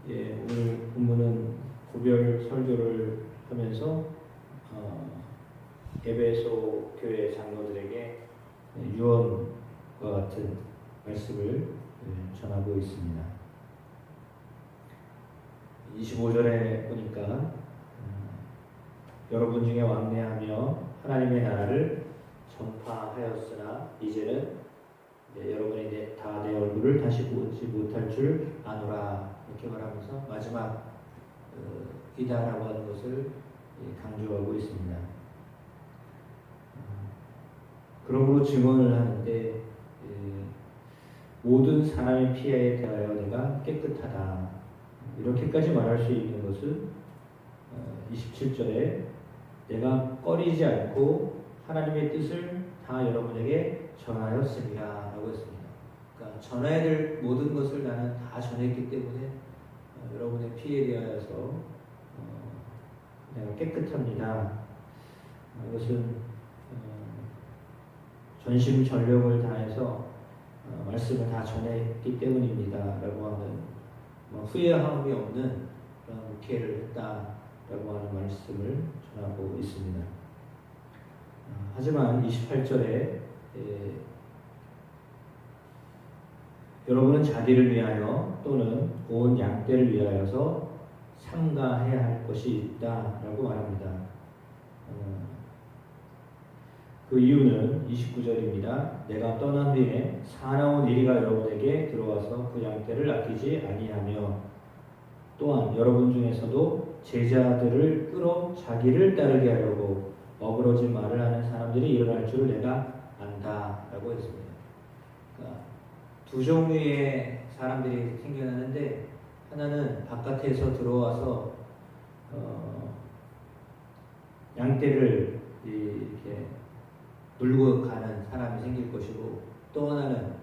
오늘 본문은 구별 설교를 하면서 에베소 교회 장로들에게 유언과 같은 말씀을 전하고 있습니다. 25절에 보니까 여러분 중에 왕래하며 하나님의 나라를 전파하였으나 이제는 여러분이 다 내 얼굴을 다시 보지 못할 줄 아노라, 이렇게 말하면서 마지막 이다라고 하는 것을 강조하고 있습니다. 그러므로 증언을 하는데 모든 사람의 피해에 대하여 내가 깨끗하다, 이렇게까지 말할 수 있는 것은 27절에 내가 꺼리지 않고 하나님의 뜻을 다 여러분에게 전하였습니다 라고 했습니다. 그러니까 전해야 될 모든 것을 나는 다 전했기 때문에 여러분의 피해에 대하여서 내가 깨끗합니다. 이것은 전심전력을 다해서 말씀을 다 전했기 때문입니다 라고 하는 후회함이 없는 그런 목회를 했다라고 하는 말씀을 전하고 있습니다. 하지만 28절에 여러분은 자기를 위하여 또는 온 양떼를 위하여서 삼가해야 할 것이 있다라고 말합니다. 그 이유는 29절입니다. 내가 떠난 뒤에 사나운 이리가 여러분에게 들어와서 그 양떼를 아끼지 아니하며 또한 여러분 중에서도 제자들을 끌어 자기를 따르게 하려고 어그러진 말을 하는 사람들이 일어날 줄을 내가 안다라고 했습니다. 그러니까 두 종류의 사람들이 생겨나는데, 하나는 바깥에서 들어와서 양떼를 이렇게 물고 가는 사람이 생길 것이고, 또 하나는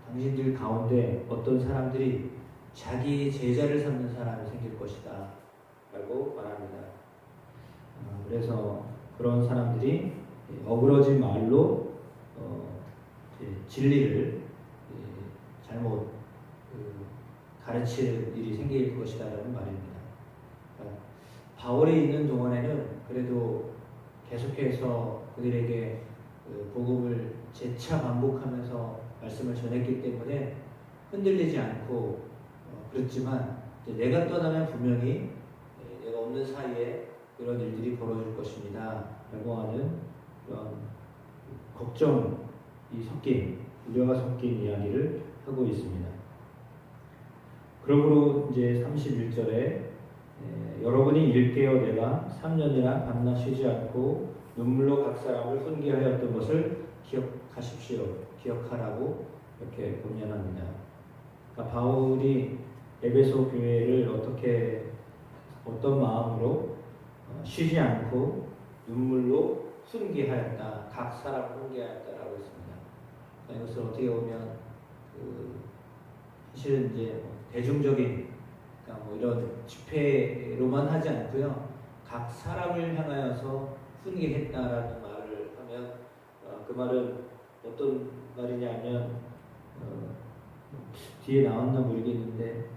당신들 가운데 어떤 사람들이 자기 제자를 삼는 사람이 생길 것이다 라고 말합니다. 그래서 그런 사람들이 어그러진 말로 진리를 잘못 가르치는 일이 생길 것이다 라는 말입니다. 바울이 있는 동안에는 그래도 계속해서 그들에게 복음을 재차 반복하면서 말씀을 전했기 때문에 흔들리지 않고 그렇지만, 내가 떠나면 분명히 내가 없는 사이에 이런 일들이 벌어질 것입니다 라고 하는 그런 걱정이 섞인, 우려가 섞인 이야기를 하고 있습니다. 그러므로 이제 31절에 여러분이 일깨어 내가 3년이나 밤낮 쉬지 않고 눈물로 각 사람을 훈계하였던 것을 기억하십시오, 기억하라고 이렇게 권면합니다. 그러니까 바울이 에베소 교회를 어떤 마음으로 쉬지 않고 눈물로 훈계하였다, 각 사람을 훈계하였다라고 했습니다. 그러니까 이것을 어떻게 보면 사실은 이제 대중적인, 그러니까 이런 집회로만 하지 않고요, 각 사람을 향하여서 훈계했다라는 말을 하면 그 말은 어떤 말이냐면 뒤에 나왔나 모르겠는데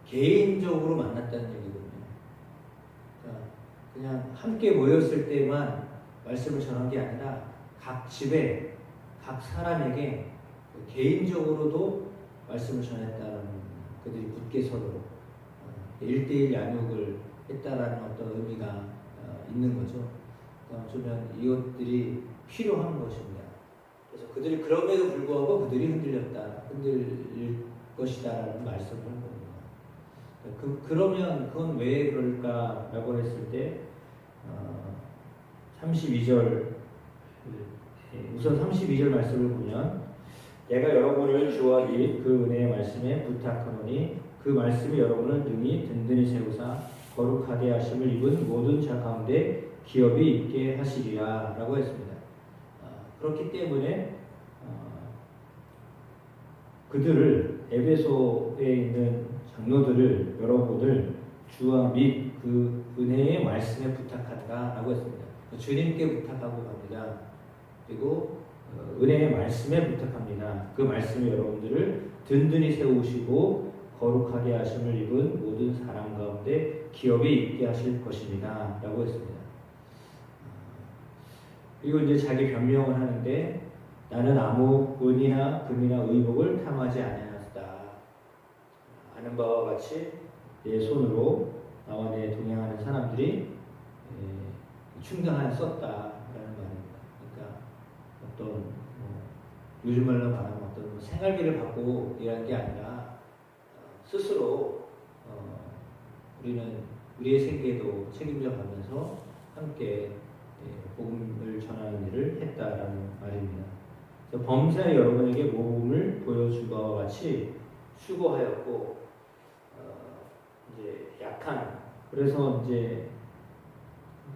개인적으로 만났다는 얘기거든요. 그러니까 그냥 함께 모였을 때만 말씀을 전한 게 아니라 각 집에 각 사람에게 개인적으로도 말씀을 전했다는, 그들이 굳게 서로 1대1 양육을 했다라는 어떤 의미가 있는 거죠. 그러면 이것들이 필요한 것입니다. 그래서 그들이 그럼에도 불구하고 그들이 흔들릴 것이다라는 말씀을 한 겁니다. 그러면 그건 왜 그럴까라고 했을 때 32절, 우선 32절 말씀을 보면 내가 여러분을 주와 및 그 은혜의 말씀에 부탁하노니 그 말씀이 여러분을 능히 든든히 세우사 거룩하게 하심을 입은 모든 자 가운데 기업이 있게 하시리라 라고 했습니다. 그렇기 때문에 그들을, 에베소에 있는 장로들을, 여러분을 주와 및 그 은혜의 말씀에 부탁한다 라고 했습니다. 주님께 부탁하고 갑니다. 그리고 은혜의 말씀에 부탁합니다. 그 말씀이 여러분들을 든든히 세우시고 거룩하게 하심을 입은 모든 사람 가운데 기업이 있게 하실 것입니다. 라고 했습니다. 그리고 이제 자기 변명을 하는데 나는 아무 은이나 금이나 의복을 탐하지 아니하였다. 아는 바와 같이 내 손으로 나와 내 동행하는 사람들이 충당하였었다라는 말입니다. 그러니까 어떤 요즘 말로 말하면 어떤 생활비를 받고 일하는 게 아니라 스스로 우리는 우리의 생계도 책임져 가면서 함께 복음을 전하는 일을 했다라는 말입니다. 그래서 범사 여러분에게 모범을 보여준 바와 같이 수고하였고 이제 그래서 이제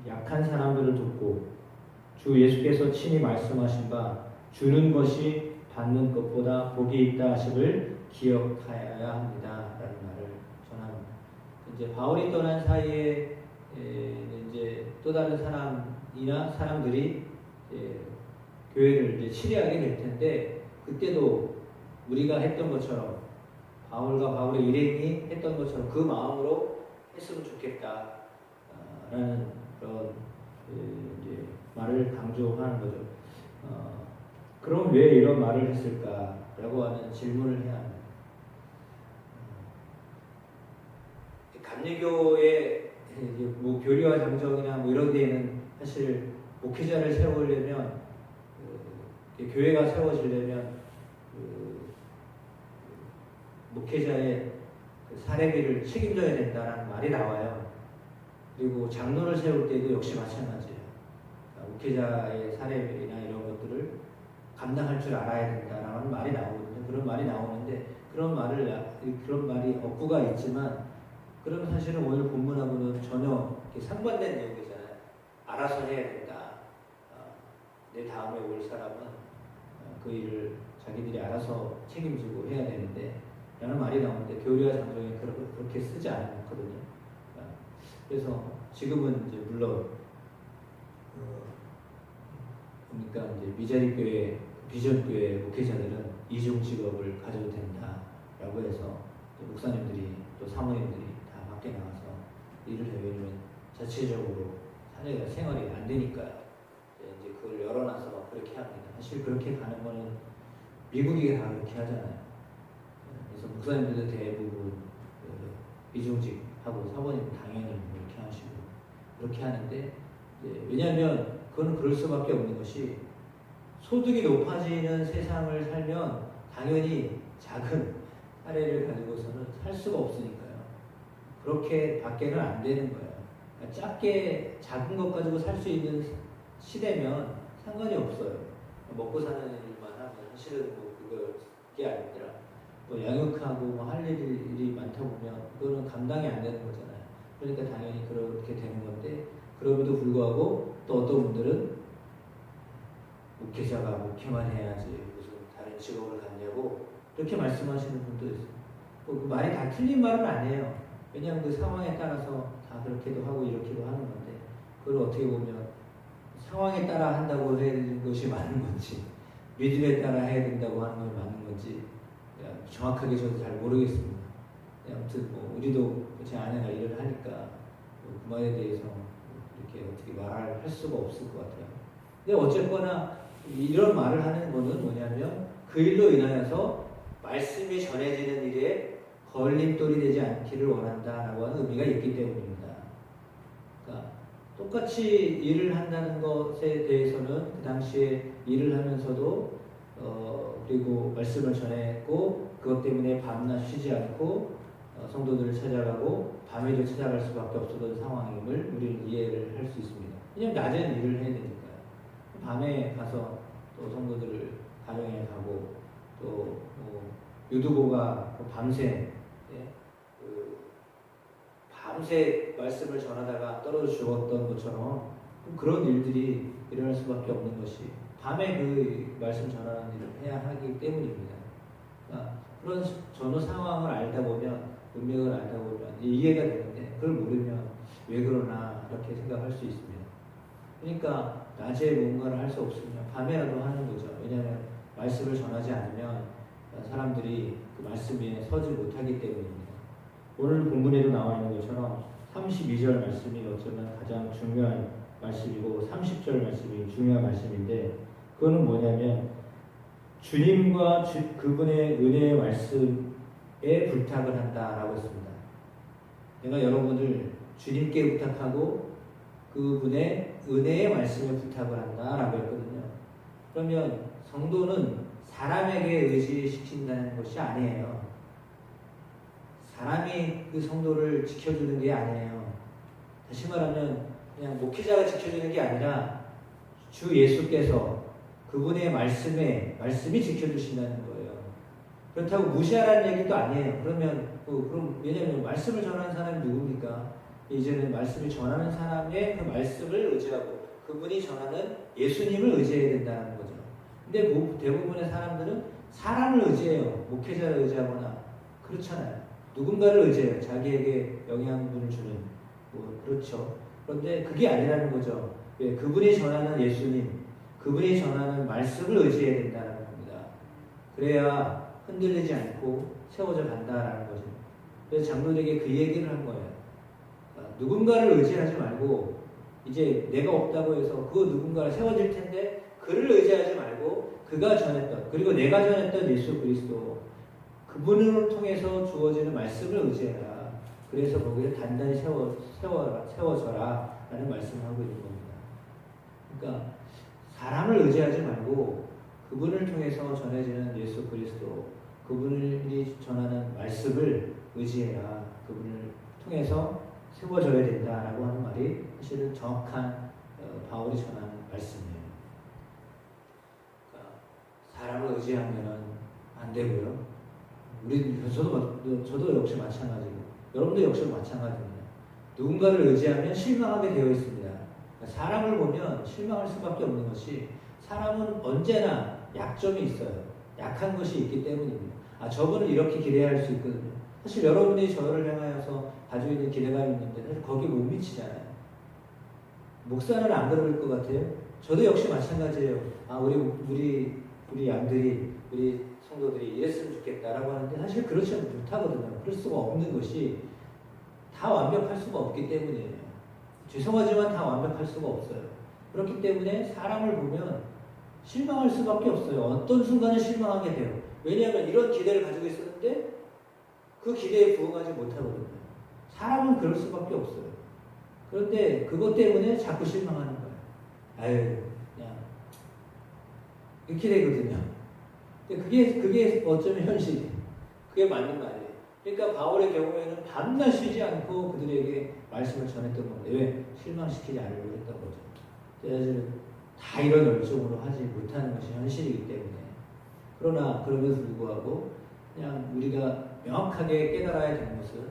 약한 사람들을 돕고 주 예수께서 친히 말씀하신 바 주는 것이 받는 것보다 복이 있다 하심을 기억하여야 합니다. 라는 말을 전합니다. 이제 바울이 떠난 사이에 이제 또 다른 사람들이 이제 교회를 이제 치리하게 될 텐데 그때도 우리가 했던 것처럼 바울과 바울의 일행이 했던 것처럼 그 마음으로 했으면 좋겠다 라는 그런 이제 말을 강조하는 거죠. 그럼 왜 이런 말을 했을까라고 하는 질문을 해야 합니다. 감리교의 뭐 교리와 장정이나 뭐 이런 데에는 사실 목회자를 세우려면 교회가 세워지려면 목회자의 사례비를 책임져야 된다는 말이 나와요. 그리고 장로를 세울 때도 역시 마찬가지예요. 목회자의 사례비나 이런 것들을 감당할 줄 알아야 된다라는 말이 나오거든요. 그런 말이 나오는데 그런 말이 억구가 있지만 그럼 사실은 오늘 본문하고는 전혀 상반된 내용이잖아요. 알아서 해야 된다. 내 다음에 올 사람은 그 일을 자기들이 알아서 책임지고 해야 되는데 라는 말이 나오는데 교리와 장정에 그렇게 쓰지 않거든요. 그래서 지금은 이제 물론 그러니까 이제 미자립교회 비전교회 목회자들은 이중 직업을 가져도 된다라고 해서 목사님들이 또 사모님들이 다 밖에 나가서 일을 해외면 자체적으로 사회가 생활이 안 되니까요. 이제 그걸 열어놔서 그렇게 합니다. 사실 그렇게 가는 거는 미국이 다 그렇게 하잖아요. 그래서 목사님들도 대부분 이중직하고 사모님 당연히 이렇게 하시고 그렇게 하는데 왜냐하면 그건 그럴 수밖에 없는 것이 소득이 높아지는 세상을 살면 당연히 작은 사례를 가지고서는 살 수가 없으니까요. 그렇게 밖에는 안 되는 거예요. 그러니까 작은 것 가지고 살 수 있는 시대면 상관이 없어요. 먹고 사는 일만 하면 사실은 뭐 그게 아니라 뭐 양육하고 뭐 할 일이 많다 보면 그거는 감당이 안 되는 거잖아요. 그러니까 당연히 그렇게 되는 건데 그럼에도 불구하고 또 어떤 분들은 목회자가 목회만 해야지 무슨 다른 직업을 갖냐고 그렇게 말씀하시는 분도 있어요. 그 말이 다 틀린 말은 아니에요. 왜냐하면 그 상황에 따라서 다 그렇게도 하고 이렇게도 하는 건데 그걸 어떻게 보면 상황에 따라 한다고 해야 되는 것이 맞는 건지 믿음에 따라 해야 된다고 하는 건 맞는 건지 정확하게 저도 잘 모르겠습니다. 아무튼 뭐 우리도 제 아내가 일을 하니까 그 말에 대해서 이렇게 어떻게 말할 수가 없을 것 같아요. 근데 어쨌거나 이런 말을 하는 거는 뭐냐면 그 일로 인하여서 말씀이 전해지는 일에 걸림돌이 되지 않기를 원한다라고 하는 의미가 있기 때문입니다. 그러니까 똑같이 일을 한다는 것에 대해서는 그 당시에 일을 하면서도 그리고 말씀을 전했고 그것 때문에 밤낮 쉬지 않고 성도들을 찾아가고 밤에도 찾아갈 수밖에 없었던 상황임을 우리는 이해를 할 수 있습니다. 왜냐하면 낮에는 일을 해야 되니까요. 밤에 가서 또 성도들을 가정에 가고 또 유두보가 밤새 밤새 말씀을 전하다가 떨어져 죽었던 것처럼 그런 일들이 일어날 수밖에 없는 것이 밤에 그 말씀 전하는 일을 해야 하기 때문입니다. 그러니까 그런 전후 상황을 알다 보면 문맥을 알다 보면 이해가 되는데 그걸 모르면 왜 그러나 이렇게 생각할 수 있습니다. 그러니까 낮에 뭔가를 할 수 없으면 밤에라도 하는 거죠. 왜냐하면 말씀을 전하지 않으면 사람들이 그 말씀 위에 서지 못하기 때문입니다. 오늘 본문에도 나와 있는 것처럼 32절 말씀이 어쩌면 가장 중요한 말씀이고 30절 말씀이 중요한 말씀인데 그거는 뭐냐면 주님과 그분의 은혜의 말씀에 부탁을 한다라고 했습니다. 내가 여러분을 주님께 부탁하고 그분의 은혜의 말씀에 부탁을 한다라고 했거든요. 그러면 성도는 사람에게 의지시킨다는 것이 아니에요. 사람이 그 성도를 지켜주는 게 아니에요. 다시 말하면 그냥 목회자가 지켜주는 게 아니라 주 예수께서 그분의 말씀이 지켜주신다는 거예요. 그렇다고 무시하라는 얘기도 아니에요. 그럼 왜냐하면 말씀을 전하는 사람이 누굽니까? 이제는 말씀을 전하는 사람의 그 말씀을 의지하고 그분이 전하는 예수님을 의지해야 된다는 거죠. 근데 대부분의 사람들은 사람을 의지해요. 목회자를 의지하거나 그렇잖아요. 누군가를 의지해요. 자기에게 영향분을 주는 그렇죠. 그런데 그게 아니라는 거죠. 왜? 그분이 전하는 예수님, 그분이 전하는 말씀을 의지해야 된다는 겁니다. 그래야 흔들리지 않고 세워져 간다라는 거죠. 그래서 장로에게 그 얘기를 한 거예요. 누군가를 의지하지 말고 이제 내가 없다고 해서 그 누군가를 세워질 텐데 그를 의지하지 말고 그가 전했던 그리고 내가 전했던 예수 그리스도 그분을 통해서 주어지는 말씀을 의지해라. 그래서 거기를 단단히 세워져라 라는 말씀을 하고 있는 겁니다. 그러니까 사람을 의지하지 말고 그분을 통해서 전해지는 예수 그리스도 그분이 전하는 말씀을 의지해라. 그분을 통해서 세워져야 된다라고 하는 말이 사실은 정확한 바울이 전하는 말씀이에요. 그러니까 사람을 의지하면은 안 되고요. 저도 역시 마찬가지고 여러분도 역시 마찬가지입니다. 누군가를 의지하면 실망하게 되어 있습니다. 그러니까 사람을 보면 실망할 수밖에 없는 것이 사람은 언제나 약점이 있어요. 약한 것이 있기 때문입니다. 저분은 이렇게 기대할 수 있거든요. 사실 여러분이 저를 향하여서 가지고 있는 기대감이 있는데 사실 거기에 못 미치잖아요. 목사는 안 그럴 것 같아요. 저도 역시 마찬가지예요. 우리 양들이 우리 성도들이 이랬으면 좋겠다라고 하는데 사실 그렇지 못하거든요. 그럴 수가 없는 것이 다 완벽할 수가 없기 때문이에요. 죄송하지만 다 완벽할 수가 없어요. 그렇기 때문에 사람을 보면 실망할 수밖에 없어요. 어떤 순간은 실망하게 돼요. 왜냐하면 이런 기대를 가지고 있었는데 그 기대에 부응하지 못하거든요. 사람은 그럴 수밖에 없어요. 그런데 그것 때문에 자꾸 실망하는 거예요. 그냥 이렇게 되거든요. 그게 어쩌면 현실이에요. 그게 맞는 말이에요. 그러니까 바울의 경우에는 밤낮 쉬지 않고 그들에게 말씀을 전했던 건데 왜? 실망시키지 않으려고 했던 거죠. 사실 다 이런 열정으로 하지 못하는 것이 현실이기 때문에 그러나 그럼에도 불구하고 그냥 우리가 명확하게 깨달아야 되는 것은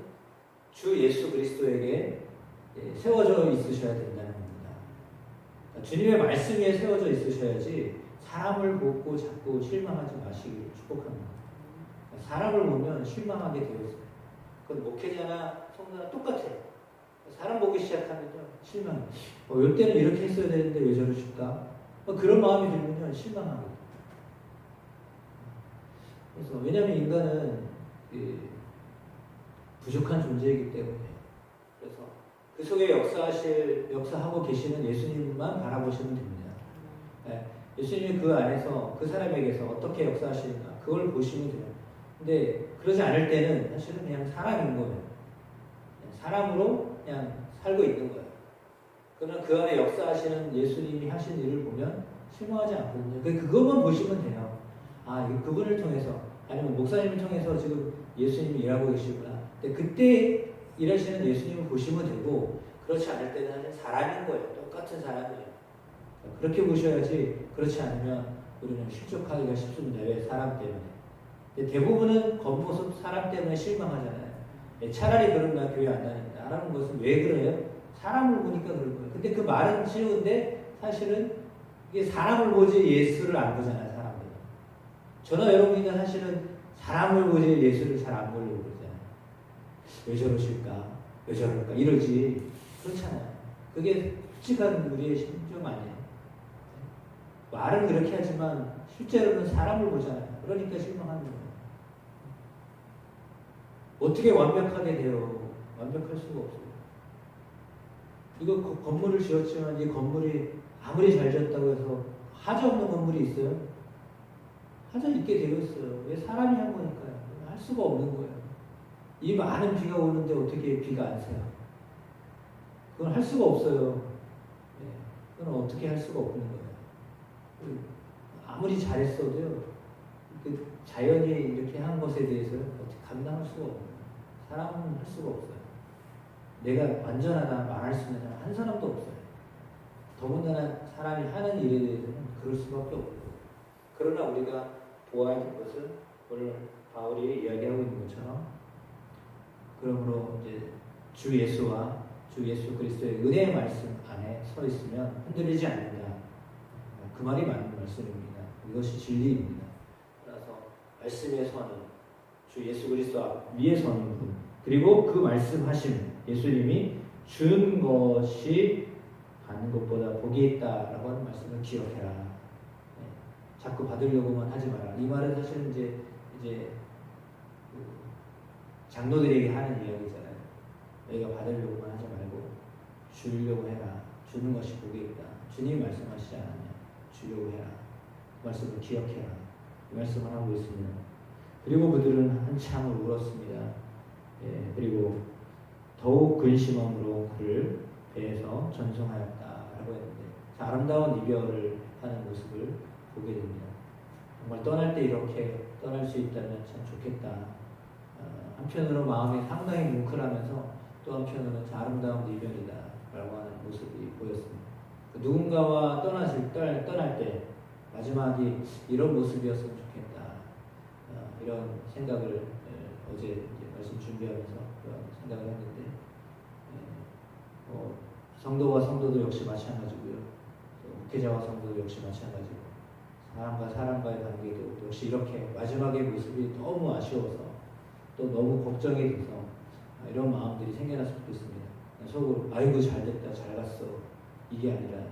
주 예수 그리스도에게 세워져 있으셔야 된다는 겁니다. 주님의 말씀 위에 세워져 있으셔야지 사람을 보고 자꾸 실망하지 마시기를 축복합니다. 사람을 보면 실망하게 되어 있어요. 그건 목회자나 성도나 똑같아요. 사람 보기 시작하면요 실망해요. 이때는 이렇게 했어야 되는데 왜 저러실까? 그런 마음이 들면요 실망하게 돼요. 그래서 왜냐하면 인간은 부족한 존재이기 때문에 그래서 그 속에 역사하고 계시는 예수님만 바라보시면 됩니다. 예수님이 그 안에서 그 사람에게서 어떻게 역사하시는가 그걸 보시면 돼요. 근데 그러지 않을 때는 사실은 그냥 사람인 거예요. 그냥 사람으로 그냥 살고 있는 거예요. 그러나 그 안에 역사하시는 예수님이 하신 일을 보면 실망하지 않거든요. 그것만 보시면 돼요. 그분을 통해서 아니면 목사님을 통해서 지금 예수님이 일하고 계시구나. 근데 그때 일하시는 예수님을 보시면 되고 그렇지 않을 때는 사실 사람인 거예요. 똑같은 사람이에요. 그렇게 보셔야지 그렇지 않으면 우리는 실족하기가 쉽습니다. 왜? 사람 때문에. 근데 대부분은 겉모습 사람 때문에 실망하잖아요. 차라리 그런 나 교회 안 다닌다 라는 것은 왜 그래요? 사람을 보니까 그럴 거예요. 근데 그 말은 쉬운데 사실은 이게 사람을 보지 예수를 안 보잖아요. 사람들. 저나 여러분이나 사실은 사람을 보지 예수를 잘 안 보려고 그러잖아요. 왜 저러실까? 왜 저럴까? 이러지. 그렇잖아요. 그게 솔직한 우리의 심정 아니에요. 말은 그렇게 하지만 실제로는 사람을 보잖아요. 그러니까 실망하는 거예요. 어떻게 완벽하게 돼요? 완벽할 수가 없어요. 이거 건물을 지었지만 이 건물이 아무리 잘 지었다고 해서 하자 없는 건물이 있어요? 하자 있게 되어 있어요. 왜? 사람이 한 거니까요. 할 수가 없는 거예요. 이 많은 비가 오는데 어떻게 비가 안 새요? 그건 할 수가 없어요. 네. 그건 어떻게 할 수가 없는 거예요. 아무리 잘했어도요, 그 자연이 이렇게 한 것에 대해서 어떻게 감당할 수가 없는 거예요. 사람은 할 수가 없어요. 내가 완전하다 말할 수 있는 사람 한 사람도 없어요. 더군다나 사람이 하는 일에 대해서는 그럴 수밖에 없고. 그러나 우리가 보아야 할 것은 오늘 바울이 이야기하고 있는 것처럼, 그러므로 이제 주 예수와 주 예수 그리스도의 은혜의 말씀 안에 서 있으면 흔들리지 않는다. 그 말이 맞는 말씀입니다. 이것이 진리입니다. 따라서 말씀에 서는 주 예수 그리스도 위에 서는 분, 그리고 그 말씀하심 예수님이 준 것이 받는 것보다 복이 있다라고 하는 말씀을 기억해라. 네. 자꾸 받으려고만 하지 마라. 이 말은 사실은 이제 장로들에게 하는 이야기잖아요. 너희가 받으려고만 하지 말고 주려고 해라. 주는 것이 복이 있다. 주님이 말씀하시지 않았냐. 주려고 해라. 그 말씀을 기억해라. 이 말씀을 하고 있습니다. 그리고 그들은 한참을 울었습니다. 예, 그리고 더욱 근심함으로 그를 배에서 전송하였다라고 했는데, 아름다운 이별을 하는 모습을 보게 됩니다. 정말 떠날 때 이렇게 떠날 수 있다면 참 좋겠다. 한편으로 마음이 상당히 뭉클하면서 또 한편으로는 아름다운 이별이다라고 하는 모습이 보였습니다. 누군가와 떠날 때 마지막이 이런 모습이었으면 좋겠다. 이런 생각을 어제 이제 말씀 준비하면서 그런 생각을 했는데, 성도와 성도도 역시 마찬가지고요. 또 목회자와 성도도 역시 마찬가지고, 사람과 사람과의 관계도 역시 이렇게 마지막의 모습이 너무 아쉬워서 또 너무 걱정이 돼서 이런 마음들이 생겨났으면 좋겠습니다. 속으로 아이고 잘됐다 잘 갔어 이게 아니라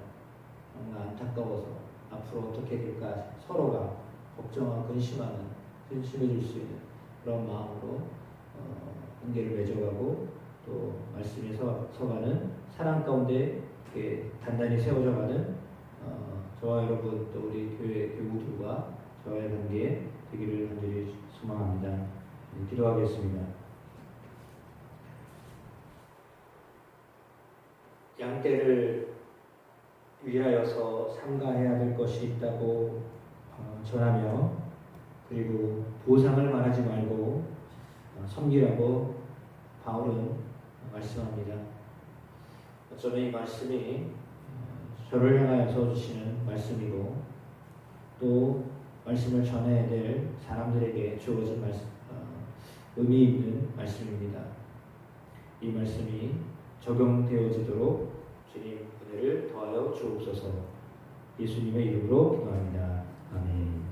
정말 안타까워서 앞으로 어떻게 될까 서로가 걱정하고 근심해질 수 있는 그런 마음으로 관계를 맺어가고 또 말씀에 서가는 사랑 가운데 단단히 세워져가는 저와 여러분 또 우리 교회 교우들과 저와의 관계 되기를 간절히 소망합니다. 기도하겠습니다. 양떼를 위하여서 삼가해야 될 것이 있다고 전하며, 그리고 보상을 말하지 말고 섬기라고 바울은 말씀합니다. 어쩌면 이 말씀이 저를 향하여서 주시는 말씀이고, 또 말씀을 전해야 될 사람들에게 주어진 의미 있는 말씀입니다. 이 말씀이 적용되어지도록 주님 은혜를 더하여 주옵소서. 예수님의 이름으로 기도합니다. 아멘.